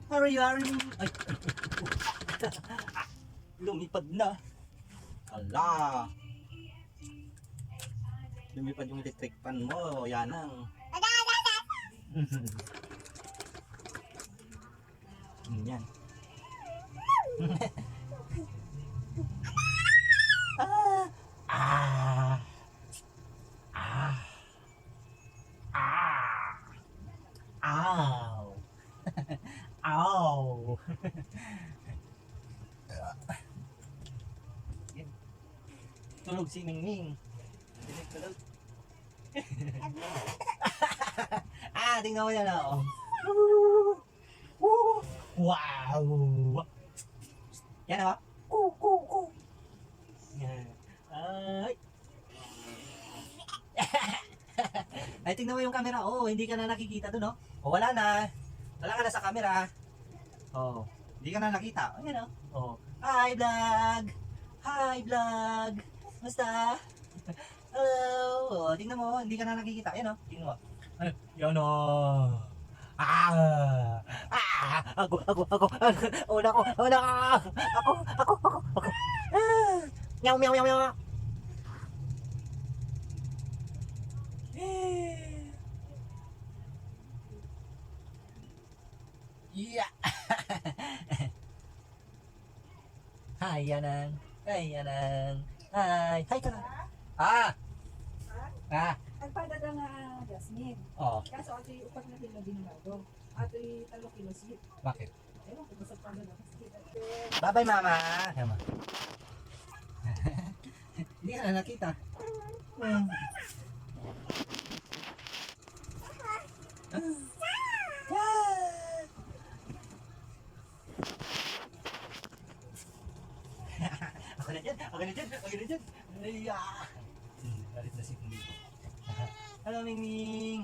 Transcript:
Hurry, hurry. Ay. Lumipad na. Ala. Lumipad yung electric fan mo. Yan ang. Yan. Ah. Ah. Ah. Ah. Ow. Ow. Tulog si Mingming. Tulog. Tingnan mo yan oh. Wow. Yan oh. Yan. Ay. Ay, tingnan mo yung camera. Oh, hindi ka na nakikita dun oh. Oh, wala na. Wala ka na sa camera. Oh, hindi ka na nakita. Ayan oh. Oh. Hi vlog. Hi vlog. Basta. Hello. Oh, tingnan mo, hindi ka na nakikita. Ayan oh. Tingnan mo. Ay, yan oh. Ako. Una ko. Ako. Meow. Yeah. Hi, Yanang. Hi ka. Nagpadada nga Jasmine. Oh, Kaso ato'y 4 na kilo dinarado. Ato'y 3 kilo sweet. bakit? Ewan ko basta padada kasi. Bye-bye, mama. Tama. Hindi ka na nakita. Ako na dyan. Ay, galit na si Mingming. Hello, Mingming.